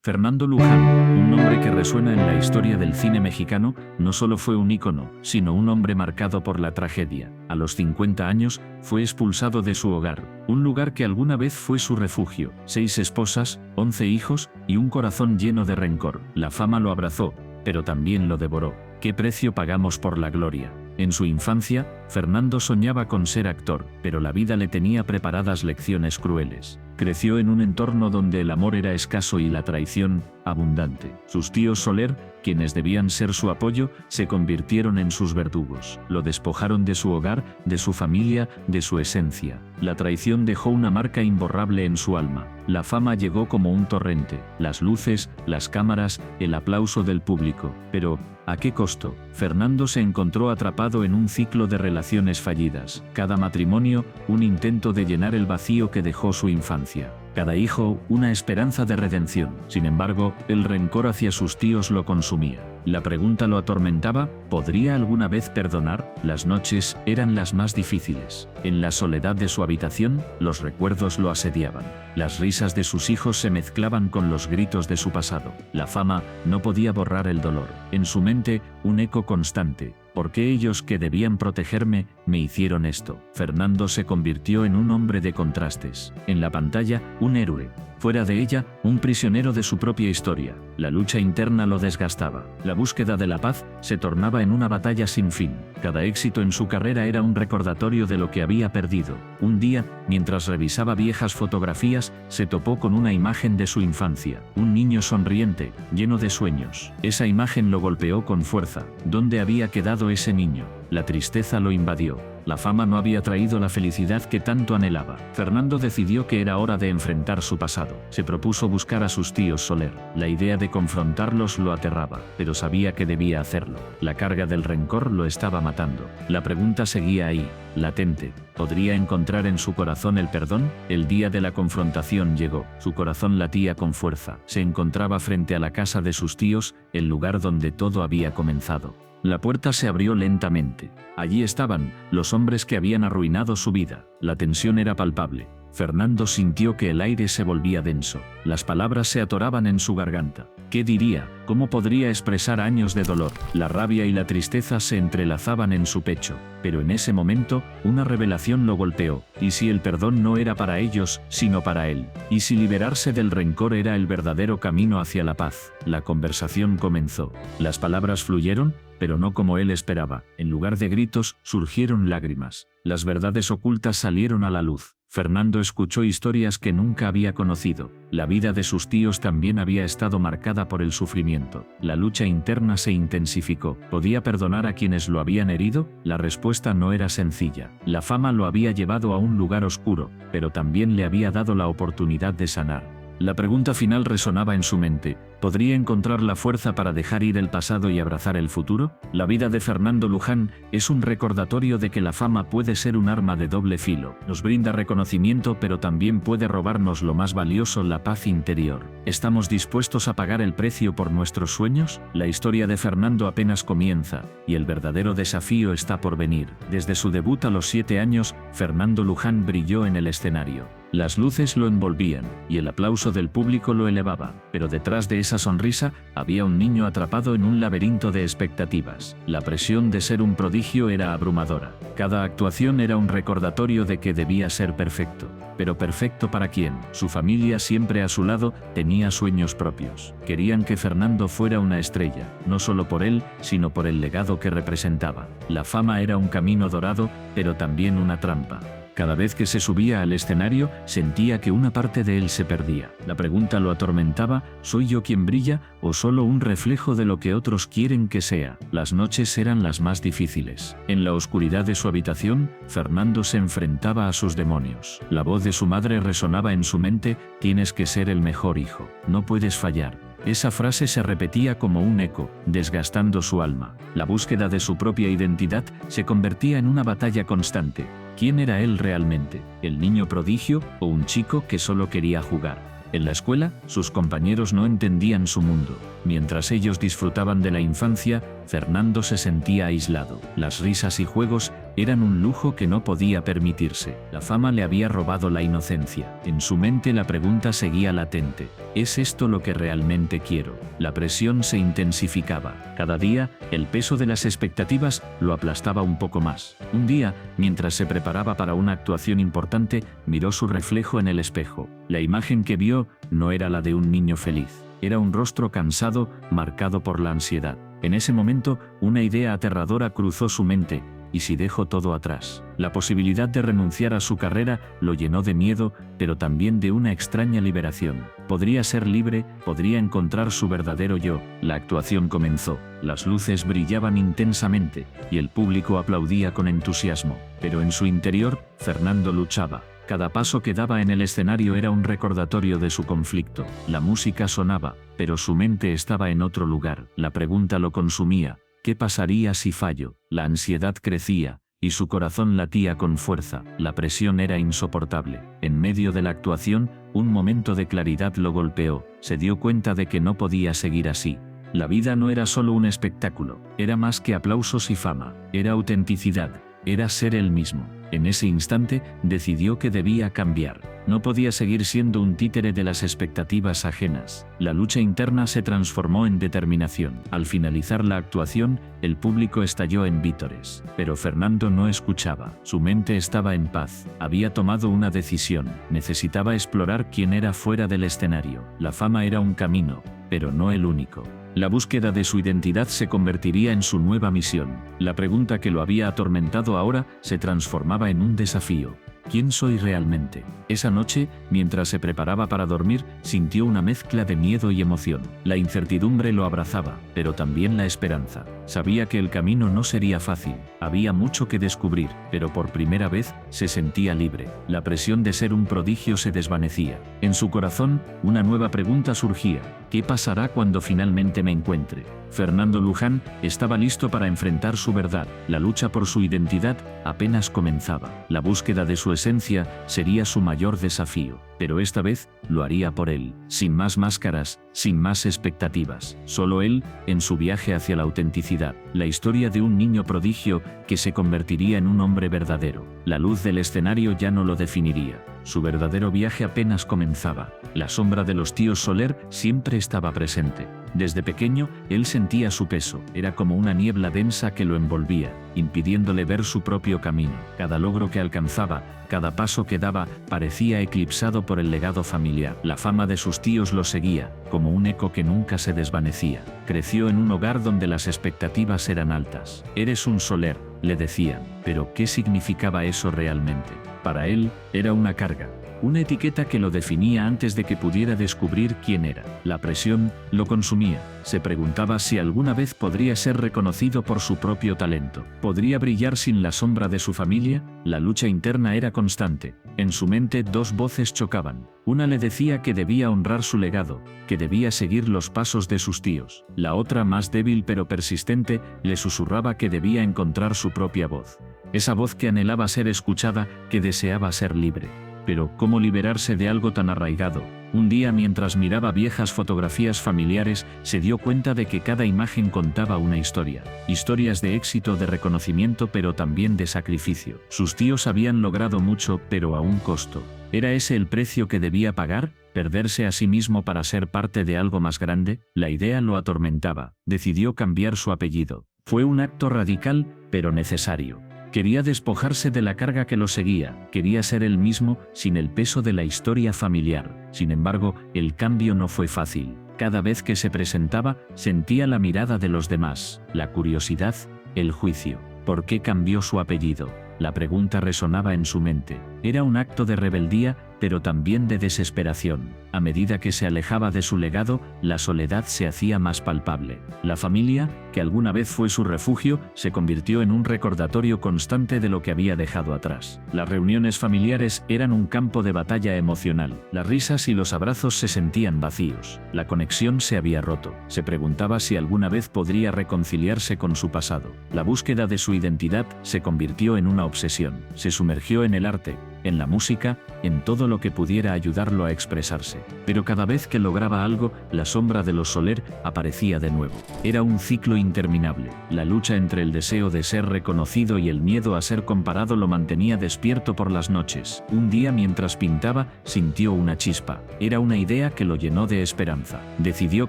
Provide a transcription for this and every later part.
Fernando Luján, un nombre que resuena en la historia del cine mexicano, no solo fue un ícono, sino un hombre marcado por la tragedia. A los 50 años, fue expulsado de su hogar, un lugar que alguna vez fue su refugio. 6 esposas, 11 hijos y un corazón lleno de rencor. La fama lo abrazó, pero también lo devoró. ¿Qué precio pagamos por la gloria? En su infancia, Fernando soñaba con ser actor, pero la vida le tenía preparadas lecciones crueles. Creció en un entorno donde el amor era escaso y la traición, abundante. Sus tíos Soler, quienes debían ser su apoyo, se convirtieron en sus verdugos. Lo despojaron de su hogar, de su familia, de su esencia. La traición dejó una marca imborrable en su alma. La fama llegó como un torrente. Las luces, las cámaras, el aplauso del público. Pero, ¿a qué costo? Fernando se encontró atrapado en un ciclo de relaciones fallidas. Cada matrimonio, un intento de llenar el vacío que dejó su infancia. Cada hijo, una esperanza de redención. Sin embargo, el rencor hacia sus tíos lo consumía. La pregunta lo atormentaba: ¿podría alguna vez perdonar? Las noches eran las más difíciles. En la soledad de su habitación, los recuerdos lo asediaban. Las risas de sus hijos se mezclaban con los gritos de su pasado. La fama no podía borrar el dolor. En su mente, un eco constante. ¿Por qué ellos, que debían protegerme, me hicieron esto? Fernando se convirtió en un hombre de contrastes. En la pantalla, un héroe. Fuera de ella, un prisionero de su propia historia. La lucha interna lo desgastaba. La búsqueda de la paz se tornaba en una batalla sin fin. Cada éxito en su carrera era un recordatorio de lo que había perdido. Un día, mientras revisaba viejas fotografías, se topó con una imagen de su infancia. Un niño sonriente, lleno de sueños. Esa imagen lo golpeó con fuerza. ¿Dónde había quedado ese niño? La tristeza lo invadió. La fama no había traído la felicidad que tanto anhelaba. Fernando decidió que era hora de enfrentar su pasado. Se propuso buscar a sus tíos Soler. La idea de confrontarlos lo aterraba, pero sabía que debía hacerlo. La carga del rencor lo estaba matando. La pregunta seguía ahí, latente. ¿Podría encontrar en su corazón el perdón? El día de la confrontación llegó. Su corazón latía con fuerza. Se encontraba frente a la casa de sus tíos, el lugar donde todo había comenzado. La puerta se abrió lentamente. Allí estaban, los hombres que habían arruinado su vida. La tensión era palpable. Fernando sintió que el aire se volvía denso. Las palabras se atoraban en su garganta. ¿Qué diría? ¿Cómo podría expresar años de dolor? La rabia y la tristeza se entrelazaban en su pecho. Pero en ese momento, una revelación lo golpeó. ¿Y si el perdón no era para ellos, sino para él? ¿Y si liberarse del rencor era el verdadero camino hacia la paz? La conversación comenzó. Las palabras fluyeron, pero no como él esperaba. En lugar de gritos, surgieron lágrimas. Las verdades ocultas salieron a la luz. Fernando escuchó historias que nunca había conocido. La vida de sus tíos también había estado marcada por el sufrimiento. La lucha interna se intensificó. ¿Podía perdonar a quienes lo habían herido? La respuesta no era sencilla. La fama lo había llevado a un lugar oscuro, pero también le había dado la oportunidad de sanar. La pregunta final resonaba en su mente: ¿podría encontrar la fuerza para dejar ir el pasado y abrazar el futuro? La vida de Fernando Luján es un recordatorio de que la fama puede ser un arma de doble filo. Nos brinda reconocimiento, pero también puede robarnos lo más valioso: la paz interior. ¿Estamos dispuestos a pagar el precio por nuestros sueños? La historia de Fernando apenas comienza, y el verdadero desafío está por venir. Desde su debut a los 7 años, Fernando Luján brilló en el escenario. Las luces lo envolvían, y el aplauso del público lo elevaba, pero detrás de esa sonrisa había un niño atrapado en un laberinto de expectativas. La presión de ser un prodigio era abrumadora. Cada actuación era un recordatorio de que debía ser perfecto. ¿Pero perfecto para quién? Su familia, siempre a su lado, tenía sueños propios. Querían que Fernando fuera una estrella, no solo por él, sino por el legado que representaba. La fama era un camino dorado, pero también una trampa. Cada vez que se subía al escenario, sentía que una parte de él se perdía. La pregunta lo atormentaba: ¿soy yo quien brilla, o solo un reflejo de lo que otros quieren que sea? Las noches eran las más difíciles. En la oscuridad de su habitación, Fernando se enfrentaba a sus demonios. La voz de su madre resonaba en su mente: tienes que ser el mejor hijo, no puedes fallar. Esa frase se repetía como un eco, desgastando su alma. La búsqueda de su propia identidad se convertía en una batalla constante. ¿Quién era él realmente? ¿El niño prodigio o un chico que solo quería jugar? En la escuela, sus compañeros no entendían su mundo. Mientras ellos disfrutaban de la infancia, Fernando se sentía aislado. Las risas y juegos eran un lujo que no podía permitirse. La fama le había robado la inocencia. En su mente la pregunta seguía latente. ¿Es esto lo que realmente quiero? La presión se intensificaba. Cada día, el peso de las expectativas lo aplastaba un poco más. Un día, mientras se preparaba para una actuación importante, miró su reflejo en el espejo. La imagen que vio no era la de un niño feliz. Era un rostro cansado, marcado por la ansiedad. En ese momento, una idea aterradora cruzó su mente. ¿Y si dejo todo atrás? La posibilidad de renunciar a su carrera lo llenó de miedo, pero también de una extraña liberación. Podría ser libre, podría encontrar su verdadero yo. La actuación comenzó. Las luces brillaban intensamente, y el público aplaudía con entusiasmo. Pero en su interior, Fernando luchaba. Cada paso que daba en el escenario era un recordatorio de su conflicto. La música sonaba, pero su mente estaba en otro lugar. La pregunta lo consumía. ¿Qué pasaría si fallo? La ansiedad crecía, y su corazón latía con fuerza. La presión era insoportable. En medio de la actuación, un momento de claridad lo golpeó. Se dio cuenta de que no podía seguir así. La vida no era solo un espectáculo, era más que aplausos y fama. Era autenticidad, era ser él mismo. En ese instante, decidió que debía cambiar. No podía seguir siendo un títere de las expectativas ajenas. La lucha interna se transformó en determinación. Al finalizar la actuación, el público estalló en vítores. Pero Fernando no escuchaba. Su mente estaba en paz. Había tomado una decisión. Necesitaba explorar quién era fuera del escenario. La fama era un camino, pero no el único. La búsqueda de su identidad se convertiría en su nueva misión. La pregunta que lo había atormentado ahora se transformaba en un desafío. ¿Quién soy realmente? Esa noche, mientras se preparaba para dormir, sintió una mezcla de miedo y emoción. La incertidumbre lo abrazaba, pero también la esperanza. Sabía que el camino no sería fácil. Había mucho que descubrir, pero por primera vez se sentía libre. La presión de ser un prodigio se desvanecía. En su corazón, una nueva pregunta surgía. ¿Qué pasará cuando finalmente me encuentre? Fernando Luján estaba listo para enfrentar su verdad. La lucha por su identidad apenas comenzaba. La búsqueda de su esencia sería su mayor desafío. Pero esta vez lo haría por él, sin más máscaras, sin más expectativas. Solo él, en su viaje hacia la autenticidad. La historia de un niño prodigio que se convertiría en un hombre verdadero. La luz del escenario ya no lo definiría. Su verdadero viaje apenas comenzaba. La sombra de los tíos Soler siempre estaba presente. Desde pequeño, él sentía su peso. Era como una niebla densa que lo envolvía, impidiéndole ver su propio camino. Cada logro que alcanzaba, cada paso que daba, parecía eclipsado por el legado familiar. La fama de sus tíos lo seguía, como un eco que nunca se desvanecía. Creció en un hogar donde las expectativas eran altas. «Eres un Soler», le decían. Pero ¿qué significaba eso realmente? Para él, era una carga. Una etiqueta que lo definía antes de que pudiera descubrir quién era. La presión lo consumía. Se preguntaba si alguna vez podría ser reconocido por su propio talento. ¿Podría brillar sin la sombra de su familia? La lucha interna era constante. En su mente dos voces chocaban. Una le decía que debía honrar su legado, que debía seguir los pasos de sus tíos. La otra, más débil pero persistente, le susurraba que debía encontrar su propia voz. Esa voz que anhelaba ser escuchada, que deseaba ser libre. Pero, ¿cómo liberarse de algo tan arraigado? Un día, mientras miraba viejas fotografías familiares, se dio cuenta de que cada imagen contaba una historia. Historias de éxito, de reconocimiento, pero también de sacrificio. Sus tíos habían logrado mucho, pero a un costo. ¿Era ese el precio que debía pagar? ¿Perderse a sí mismo para ser parte de algo más grande? La idea lo atormentaba. Decidió cambiar su apellido. Fue un acto radical, pero necesario. Quería despojarse de la carga que lo seguía, quería ser él mismo sin el peso de la historia familiar. Sin embargo, el cambio no fue fácil. Cada vez que se presentaba, sentía la mirada de los demás, la curiosidad, el juicio. ¿Por qué cambió su apellido? La pregunta resonaba en su mente. Era un acto de rebeldía, pero también de desesperación. A medida que se alejaba de su legado, la soledad se hacía más palpable. La familia, que alguna vez fue su refugio, se convirtió en un recordatorio constante de lo que había dejado atrás. Las reuniones familiares eran un campo de batalla emocional. Las risas y los abrazos se sentían vacíos. La conexión se había roto. Se preguntaba si alguna vez podría reconciliarse con su pasado. La búsqueda de su identidad se convirtió en una obsesión. Se sumergió en el arte, en la música, en todo lo que pudiera ayudarlo a expresarse. Pero cada vez que lograba algo, la sombra de los Soler aparecía de nuevo. Era un ciclo interminable. La lucha entre el deseo de ser reconocido y el miedo a ser comparado lo mantenía despierto por las noches. Un día, mientras pintaba, sintió una chispa. Era una idea que lo llenó de esperanza. Decidió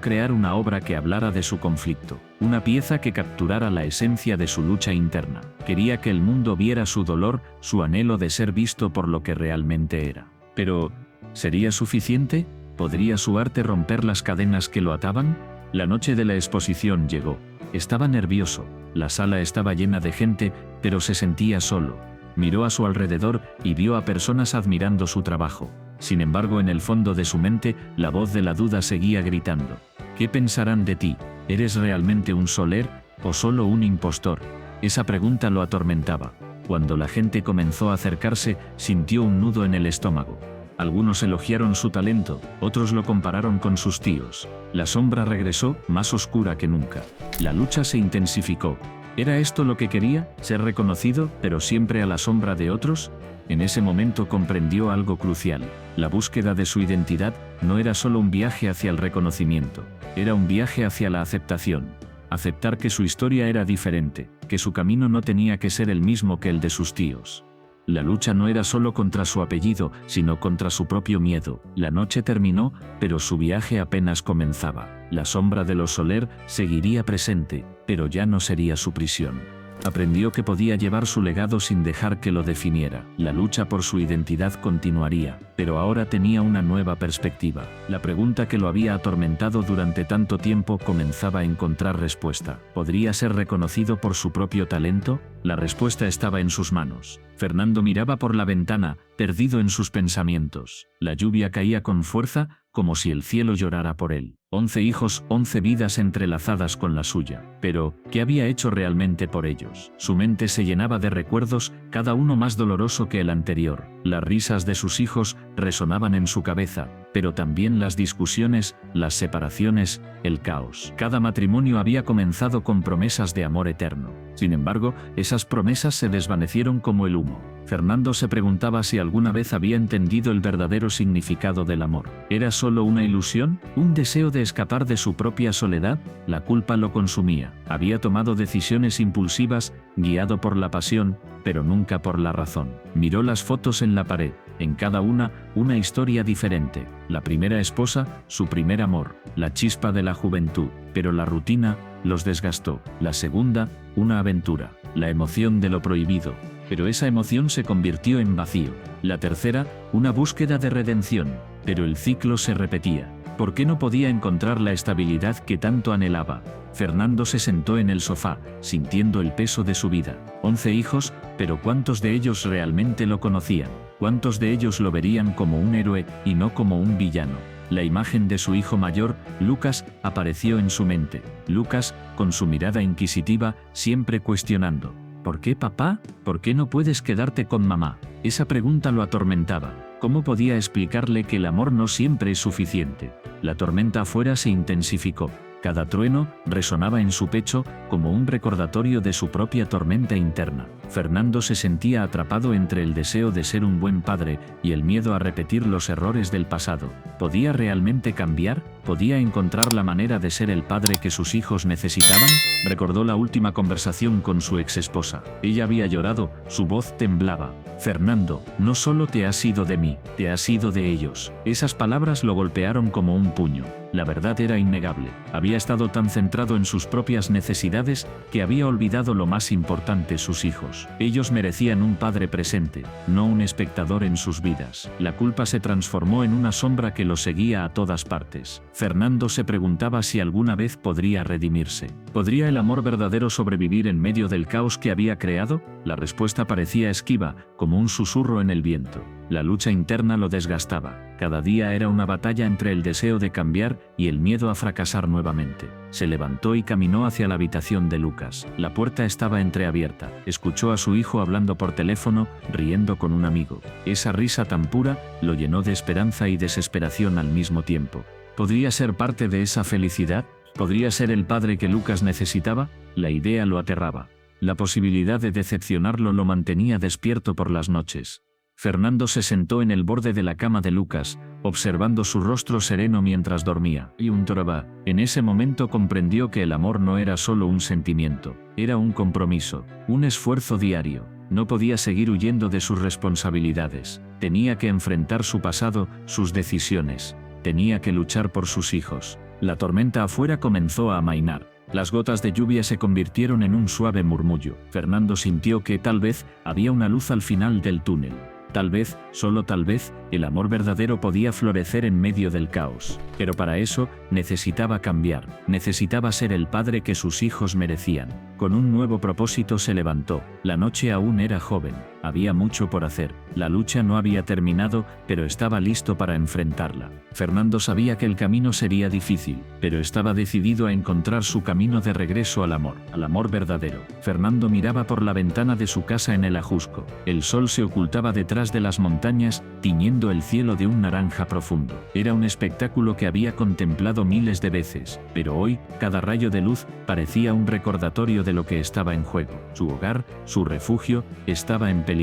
crear una obra que hablara de su conflicto. Una pieza que capturara la esencia de su lucha interna. Quería que el mundo viera su dolor, su anhelo de ser visto por lo que realmente era. Pero, ¿sería suficiente? ¿Podría su arte romper las cadenas que lo ataban? La noche de la exposición llegó. Estaba nervioso. La sala estaba llena de gente, pero se sentía solo. Miró a su alrededor y vio a personas admirando su trabajo. Sin embargo, en el fondo de su mente, la voz de la duda seguía gritando. ¿Qué pensarán de ti? ¿Eres realmente un Soler o solo un impostor? Esa pregunta lo atormentaba. Cuando la gente comenzó a acercarse, sintió un nudo en el estómago. Algunos elogiaron su talento, otros lo compararon con sus tíos. La sombra regresó, más oscura que nunca. La lucha se intensificó. ¿Era esto lo que quería? ¿Ser reconocido, pero siempre a la sombra de otros? En ese momento comprendió algo crucial. La búsqueda de su identidad no era solo un viaje hacia el reconocimiento, era un viaje hacia la aceptación. Aceptar que su historia era diferente, que su camino no tenía que ser el mismo que el de sus tíos. La lucha no era solo contra su apellido, sino contra su propio miedo. La noche terminó, pero su viaje apenas comenzaba. La sombra de los Soler seguiría presente, pero ya no sería su prisión. Aprendió que podía llevar su legado sin dejar que lo definiera. La lucha por su identidad continuaría, pero ahora tenía una nueva perspectiva. La pregunta que lo había atormentado durante tanto tiempo comenzaba a encontrar respuesta. ¿Podría ser reconocido por su propio talento? La respuesta estaba en sus manos. Fernando miraba por la ventana, perdido en sus pensamientos. La lluvia caía con fuerza, como si el cielo llorara por él. 11 hijos, 11 vidas entrelazadas con la suya. Pero, ¿qué había hecho realmente por ellos? Su mente se llenaba de recuerdos, cada uno más doloroso que el anterior. Las risas de sus hijos resonaban en su cabeza, pero también las discusiones, las separaciones, el caos. Cada matrimonio había comenzado con promesas de amor eterno. Sin embargo, esas promesas se desvanecieron como el humo. Fernando se preguntaba si alguna vez había entendido el verdadero significado del amor. ¿Era solo una ilusión? ¿Un deseo de escapar de su propia soledad? La culpa lo consumía. Había tomado decisiones impulsivas, guiado por la pasión, pero nunca por la razón. Miró las fotos en la pared. En cada una historia diferente. La primera esposa, su primer amor, la chispa de la juventud. Pero la rutina los desgastó. La segunda, una aventura, la emoción de lo prohibido. Pero esa emoción se convirtió en vacío. La tercera, una búsqueda de redención. Pero el ciclo se repetía. ¿Por qué no podía encontrar la estabilidad que tanto anhelaba? Fernando se sentó en el sofá, sintiendo el peso de su vida. 11 hijos, pero ¿cuántos de ellos realmente lo conocían? ¿Cuántos de ellos lo verían como un héroe y no como un villano? La imagen de su hijo mayor, Lucas, apareció en su mente. Lucas, con su mirada inquisitiva, siempre cuestionando. ¿Por qué, papá? ¿Por qué no puedes quedarte con mamá? Esa pregunta lo atormentaba. ¿Cómo podía explicarle que el amor no siempre es suficiente? La tormenta afuera se intensificó. Cada trueno resonaba en su pecho como un recordatorio de su propia tormenta interna. Fernando se sentía atrapado entre el deseo de ser un buen padre y el miedo a repetir los errores del pasado. ¿Podía realmente cambiar? ¿Podía encontrar la manera de ser el padre que sus hijos necesitaban? Recordó la última conversación con su exesposa. Ella había llorado, su voz temblaba. Fernando, no solo te has ido de mí, te has ido de ellos. Esas palabras lo golpearon como un puño. La verdad era innegable. Había estado tan centrado en sus propias necesidades que había olvidado lo más importante, sus hijos. Ellos merecían un padre presente, no un espectador en sus vidas. La culpa se transformó en una sombra que lo seguía a todas partes. Fernando se preguntaba si alguna vez podría redimirse. ¿Podría el amor verdadero sobrevivir en medio del caos que había creado? La respuesta parecía esquiva, como un susurro en el viento. La lucha interna lo desgastaba. Cada día era una batalla entre el deseo de cambiar y el miedo a fracasar nuevamente. Se levantó y caminó hacia la habitación de Lucas. La puerta estaba entreabierta. Escuchó a su hijo hablando por teléfono, riendo con un amigo. Esa risa tan pura lo llenó de esperanza y desesperación al mismo tiempo. ¿Podría ser parte de esa felicidad? ¿Podría ser el padre que Lucas necesitaba? La idea lo aterraba. La posibilidad de decepcionarlo lo mantenía despierto por las noches. Fernando se sentó en el borde de la cama de Lucas, observando su rostro sereno mientras dormía. Y un traba. En ese momento comprendió que el amor no era solo un sentimiento, era un compromiso, un esfuerzo diario. No podía seguir huyendo de sus responsabilidades. Tenía que enfrentar su pasado, sus decisiones. Tenía que luchar por sus hijos. La tormenta afuera comenzó a amainar. Las gotas de lluvia se convirtieron en un suave murmullo. Fernando sintió que tal vez había una luz al final del túnel. Tal vez, solo tal vez, el amor verdadero podía florecer en medio del caos. Pero para eso, necesitaba cambiar. Necesitaba ser el padre que sus hijos merecían. Con un nuevo propósito se levantó. La noche aún era joven. Había mucho por hacer. La lucha no había terminado, pero estaba listo para enfrentarla. Fernando sabía que el camino sería difícil, pero estaba decidido a encontrar su camino de regreso al amor verdadero. Fernando miraba por la ventana de su casa en el Ajusco. El sol se ocultaba detrás de las montañas, tiñendo el cielo de un naranja profundo. Era un espectáculo que había contemplado miles de veces, pero hoy, cada rayo de luz parecía un recordatorio de lo que estaba en juego. Su hogar, su refugio, estaba en peligro.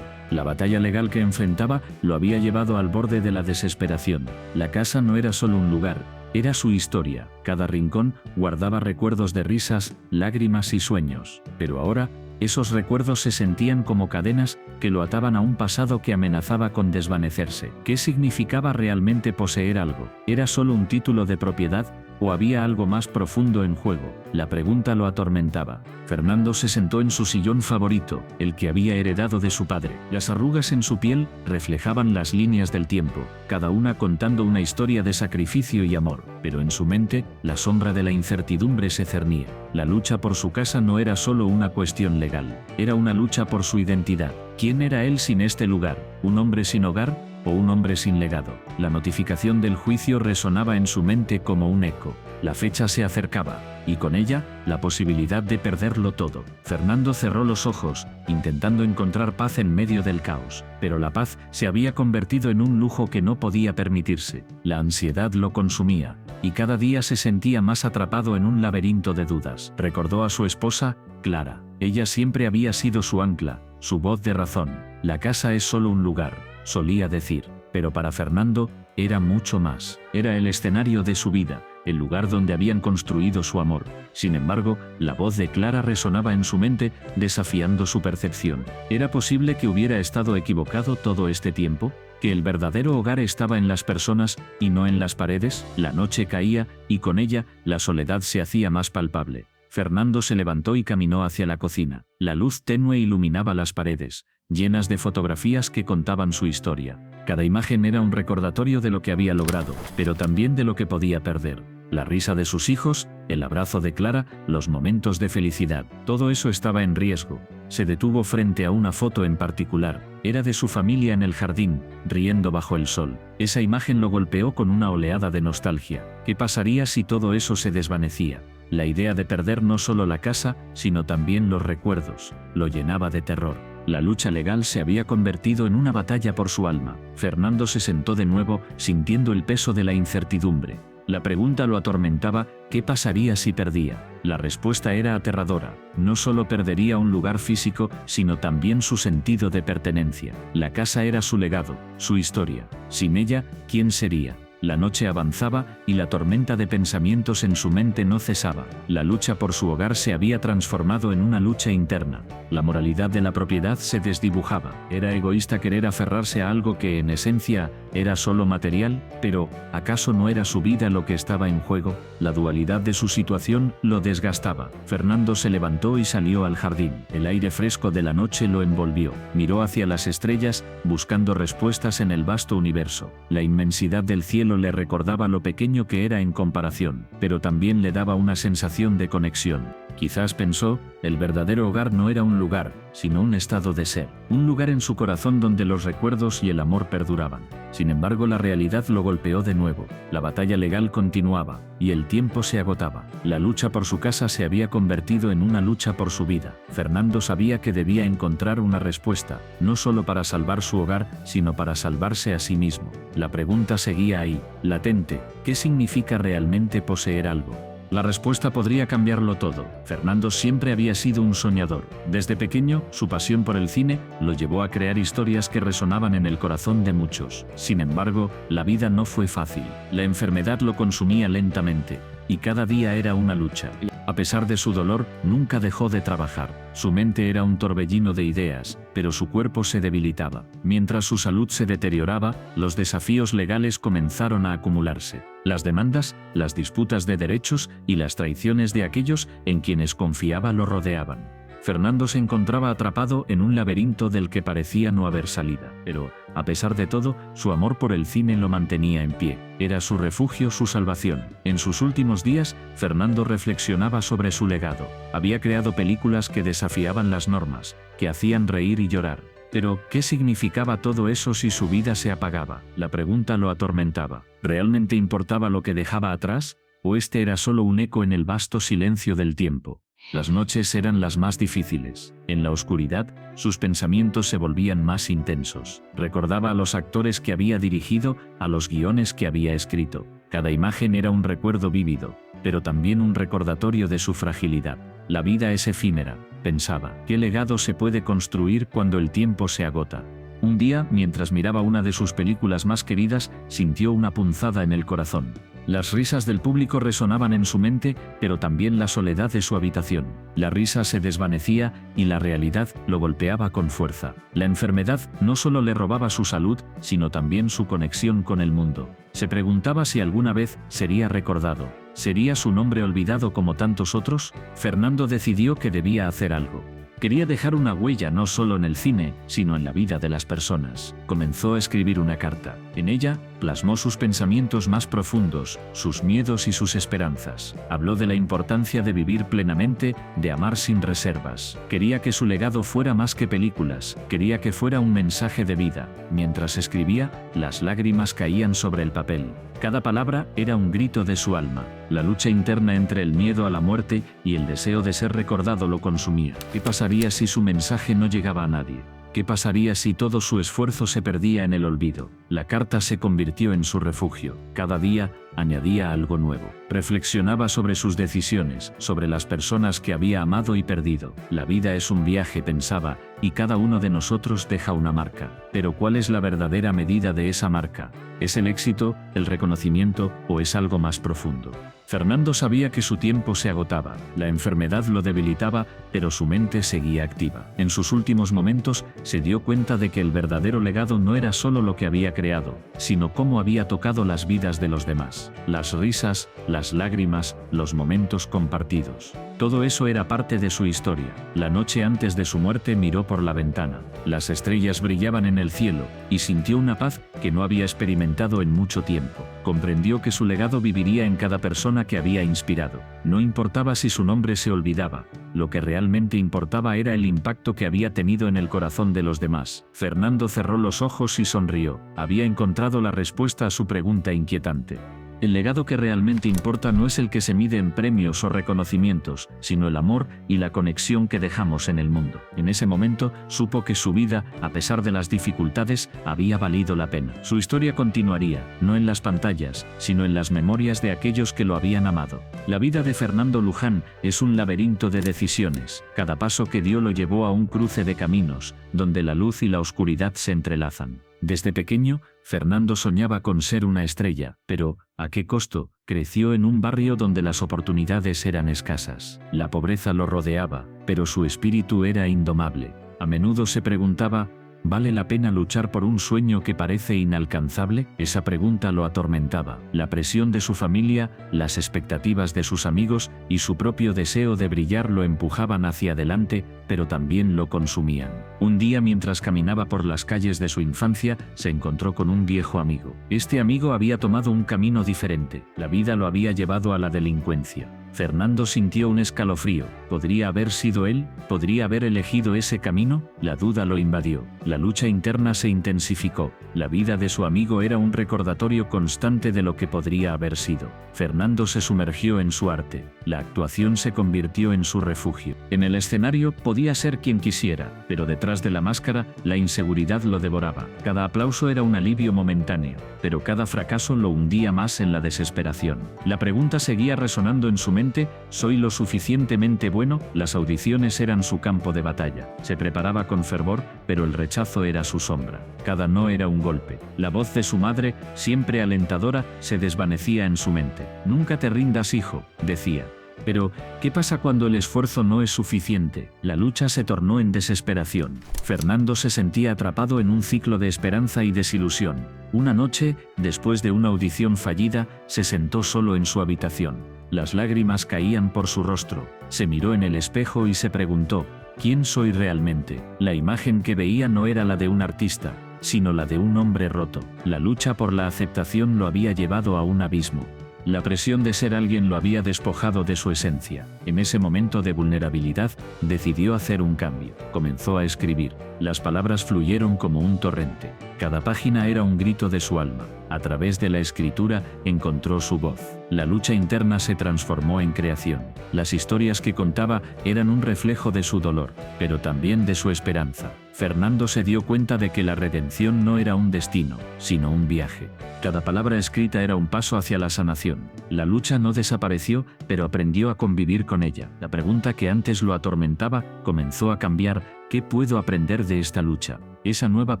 La batalla legal que enfrentaba lo había llevado al borde de la desesperación. La casa no era solo un lugar, era su historia. Cada rincón guardaba recuerdos de risas, lágrimas y sueños. Pero ahora, esos recuerdos se sentían como cadenas que lo ataban a un pasado que amenazaba con desvanecerse. ¿Qué significaba realmente poseer algo? ¿Era solo un título de propiedad? ¿O había algo más profundo en juego? La pregunta lo atormentaba. Fernando se sentó en su sillón favorito, el que había heredado de su padre. Las arrugas en su piel reflejaban las líneas del tiempo, cada una contando una historia de sacrificio y amor. Pero en su mente, la sombra de la incertidumbre se cernía. La lucha por su casa no era solo una cuestión legal, era una lucha por su identidad. ¿Quién era él sin este lugar? ¿Un hombre sin hogar? ¿O un hombre sin legado? La notificación del juicio resonaba en su mente como un eco. La fecha se acercaba, y con ella, la posibilidad de perderlo todo. Fernando cerró los ojos, intentando encontrar paz en medio del caos, pero la paz se había convertido en un lujo que no podía permitirse. La ansiedad lo consumía, y cada día se sentía más atrapado en un laberinto de dudas. Recordó a su esposa, Clara. Ella siempre había sido su ancla, su voz de razón. La casa es solo un lugar, solía decir, pero para Fernando, era mucho más. Era el escenario de su vida, el lugar donde habían construido su amor. Sin embargo, la voz de Clara resonaba en su mente, desafiando su percepción. ¿Era posible que hubiera estado equivocado todo este tiempo? ¿Que el verdadero hogar estaba en las personas y no en las paredes? La noche caía, y con ella, la soledad se hacía más palpable. Fernando se levantó y caminó hacia la cocina. La luz tenue iluminaba las paredes, llenas de fotografías que contaban su historia. Cada imagen era un recordatorio de lo que había logrado, pero también de lo que podía perder. La risa de sus hijos, el abrazo de Clara, los momentos de felicidad, todo eso estaba en riesgo. Se detuvo frente a una foto en particular. Era de su familia en el jardín, riendo bajo el sol. Esa imagen lo golpeó con una oleada de nostalgia. ¿Qué pasaría si todo eso se desvanecía? La idea de perder no solo la casa, sino también los recuerdos, lo llenaba de terror. La lucha legal se había convertido en una batalla por su alma. Fernando se sentó de nuevo, sintiendo el peso de la incertidumbre. La pregunta lo atormentaba, ¿qué pasaría si perdía? La respuesta era aterradora. No solo perdería un lugar físico, sino también su sentido de pertenencia. La casa era su legado, su historia. Sin ella, ¿quién sería? La noche avanzaba y la tormenta de pensamientos en su mente no cesaba. La lucha por su hogar se había transformado en una lucha interna. La moralidad de la propiedad se desdibujaba. Era egoísta querer aferrarse a algo que en esencia era solo material, pero ¿acaso no era su vida lo que estaba en juego? La dualidad de su situación lo desgastaba. Fernando se levantó y salió al jardín. El aire fresco de la noche lo envolvió. Miró hacia las estrellas, buscando respuestas en el vasto universo. La inmensidad del cielo le recordaba lo pequeño que era en comparación, pero también le daba una sensación de conexión. Quizás pensó, el verdadero hogar no era un lugar, sino un estado de ser. Un lugar en su corazón donde los recuerdos y el amor perduraban. Sin embargo, la realidad lo golpeó de nuevo. La batalla legal continuaba, y el tiempo se agotaba. La lucha por su casa se había convertido en una lucha por su vida. Fernando sabía que debía encontrar una respuesta, no solo para salvar su hogar, sino para salvarse a sí mismo. La pregunta seguía ahí, latente, ¿qué significa realmente poseer algo? La respuesta podría cambiarlo todo. Fernando siempre había sido un soñador. Desde pequeño, su pasión por el cine lo llevó a crear historias que resonaban en el corazón de muchos. Sin embargo, la vida no fue fácil. La enfermedad lo consumía lentamente, y cada día era una lucha. A pesar de su dolor, nunca dejó de trabajar. Su mente era un torbellino de ideas, pero su cuerpo se debilitaba. Mientras su salud se deterioraba, los desafíos legales comenzaron a acumularse. Las demandas, las disputas de derechos y las traiciones de aquellos en quienes confiaba lo rodeaban. Fernando se encontraba atrapado en un laberinto del que parecía no haber salida. Pero, a pesar de todo, su amor por el cine lo mantenía en pie. Era su refugio, su salvación. En sus últimos días, Fernando reflexionaba sobre su legado. Había creado películas que desafiaban las normas, que hacían reír y llorar. Pero, ¿qué significaba todo eso si su vida se apagaba? La pregunta lo atormentaba. ¿Realmente importaba lo que dejaba atrás? ¿O este era solo un eco en el vasto silencio del tiempo? Las noches eran las más difíciles. En la oscuridad, sus pensamientos se volvían más intensos. Recordaba a los actores que había dirigido, a los guiones que había escrito. Cada imagen era un recuerdo vívido, pero también un recordatorio de su fragilidad. La vida es efímera, pensaba. ¿Qué legado se puede construir cuando el tiempo se agota? Un día, mientras miraba una de sus películas más queridas, sintió una punzada en el corazón. Las risas del público resonaban en su mente, pero también la soledad de su habitación. La risa se desvanecía y la realidad lo golpeaba con fuerza. La enfermedad no solo le robaba su salud, sino también su conexión con el mundo. Se preguntaba si alguna vez sería recordado. ¿Sería su nombre olvidado como tantos otros? Fernando decidió que debía hacer algo. Quería dejar una huella no solo en el cine, sino en la vida de las personas. Comenzó a escribir una carta. En ella, plasmó sus pensamientos más profundos, sus miedos y sus esperanzas. Habló de la importancia de vivir plenamente, de amar sin reservas. Quería que su legado fuera más que películas, quería que fuera un mensaje de vida. Mientras escribía, las lágrimas caían sobre el papel. Cada palabra era un grito de su alma. La lucha interna entre el miedo a la muerte y el deseo de ser recordado lo consumía. ¿Qué pasaría si su mensaje no llegaba a nadie? ¿Qué pasaría si todo su esfuerzo se perdía en el olvido? La carta se convirtió en su refugio. Cada día añadía algo nuevo. Reflexionaba sobre sus decisiones, sobre las personas que había amado y perdido. La vida es un viaje, pensaba, y cada uno de nosotros deja una marca. Pero ¿cuál es la verdadera medida de esa marca? ¿Es el éxito, el reconocimiento o es algo más profundo? Fernando sabía que su tiempo se agotaba, la enfermedad lo debilitaba, pero su mente seguía activa. En sus últimos momentos, se dio cuenta de que el verdadero legado no era solo lo que había creado, sino cómo había tocado las vidas de los demás. Las risas, las lágrimas, los momentos compartidos. Todo eso era parte de su historia. La noche antes de su muerte miró por la ventana. Las estrellas brillaban en el cielo, y sintió una paz que no había experimentado en mucho tiempo. Comprendió que su legado viviría en cada persona que había inspirado. No importaba si su nombre se olvidaba. Lo que realmente importaba era el impacto que había tenido en el corazón de los demás. Fernando cerró los ojos y sonrió. Había encontrado la respuesta a su pregunta inquietante. El legado que realmente importa no es el que se mide en premios o reconocimientos, sino el amor y la conexión que dejamos en el mundo. En ese momento, supo que su vida, a pesar de las dificultades, había valido la pena. Su historia continuaría, no en las pantallas, sino en las memorias de aquellos que lo habían amado. La vida de Fernando Luján es un laberinto de decisiones. Cada paso que dio lo llevó a un cruce de caminos, donde la luz y la oscuridad se entrelazan. Desde pequeño, Fernando soñaba con ser una estrella, pero, ¿a qué costo? Creció en un barrio donde las oportunidades eran escasas. La pobreza lo rodeaba, pero su espíritu era indomable. A menudo se preguntaba, ¿vale la pena luchar por un sueño que parece inalcanzable? Esa pregunta lo atormentaba. La presión de su familia, las expectativas de sus amigos y su propio deseo de brillar lo empujaban hacia adelante, pero también lo consumían. Un día, mientras caminaba por las calles de su infancia, se encontró con un viejo amigo. Este amigo había tomado un camino diferente. La vida lo había llevado a la delincuencia. Fernando sintió un escalofrío. ¿Podría haber sido él? ¿Podría haber elegido ese camino? La duda lo invadió. La lucha interna se intensificó. La vida de su amigo era un recordatorio constante de lo que podría haber sido. Fernando se sumergió en su arte. La actuación se convirtió en su refugio. En el escenario podía ser quien quisiera, pero detrás de la máscara, la inseguridad lo devoraba. Cada aplauso era un alivio momentáneo, pero cada fracaso lo hundía más en la desesperación. La pregunta seguía resonando en su mente: ¿soy lo suficientemente bueno? Las audiciones eran su campo de batalla. Se preparaba con fervor, pero el rechazo era su sombra. Cada no era un golpe. La voz de su madre, siempre alentadora, se desvanecía en su mente. «Nunca te rindas, hijo», decía. Pero, ¿qué pasa cuando el esfuerzo no es suficiente? La lucha se tornó en desesperación. Fernando se sentía atrapado en un ciclo de esperanza y desilusión. Una noche, después de una audición fallida, se sentó solo en su habitación. Las lágrimas caían por su rostro. Se miró en el espejo y se preguntó: ¿quién soy realmente? La imagen que veía no era la de un artista, sino la de un hombre roto. La lucha por la aceptación lo había llevado a un abismo. La presión de ser alguien lo había despojado de su esencia. En ese momento de vulnerabilidad, decidió hacer un cambio. Comenzó a escribir. Las palabras fluyeron como un torrente. Cada página era un grito de su alma. A través de la escritura, encontró su voz. La lucha interna se transformó en creación. Las historias que contaba eran un reflejo de su dolor, pero también de su esperanza. Fernando se dio cuenta de que la redención no era un destino, sino un viaje. Cada palabra escrita era un paso hacia la sanación. La lucha no desapareció, pero aprendió a convivir con ella. La pregunta que antes lo atormentaba comenzó a cambiar: ¿qué puedo aprender de esta lucha? Esa nueva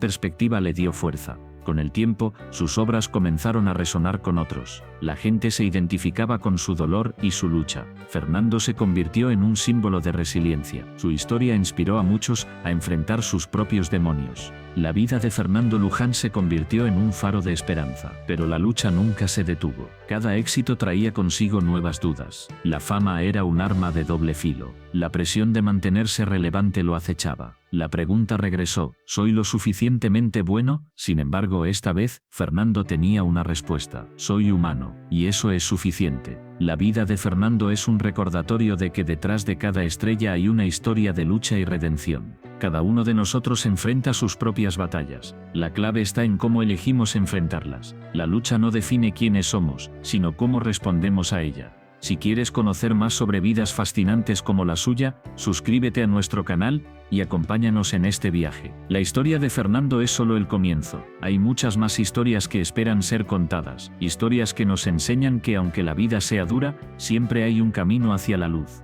perspectiva le dio fuerza. Con el tiempo, sus obras comenzaron a resonar con otros. La gente se identificaba con su dolor y su lucha. Fernando se convirtió en un símbolo de resiliencia. Su historia inspiró a muchos a enfrentar sus propios demonios. La vida de Fernando Luján se convirtió en un faro de esperanza, pero la lucha nunca se detuvo. Cada éxito traía consigo nuevas dudas. La fama era un arma de doble filo. La presión de mantenerse relevante lo acechaba. La pregunta regresó: ¿soy lo suficientemente bueno? Sin embargo, esta vez, Fernando tenía una respuesta: soy humano, y eso es suficiente. La vida de Fernando es un recordatorio de que detrás de cada estrella hay una historia de lucha y redención. Cada uno de nosotros enfrenta sus propias batallas. La clave está en cómo elegimos enfrentarlas. La lucha no define quiénes somos, sino cómo respondemos a ella. Si quieres conocer más sobre vidas fascinantes como la suya, suscríbete a nuestro canal y acompáñanos en este viaje. La historia de Fernando es solo el comienzo. Hay muchas más historias que esperan ser contadas. Historias que nos enseñan que aunque la vida sea dura, siempre hay un camino hacia la luz.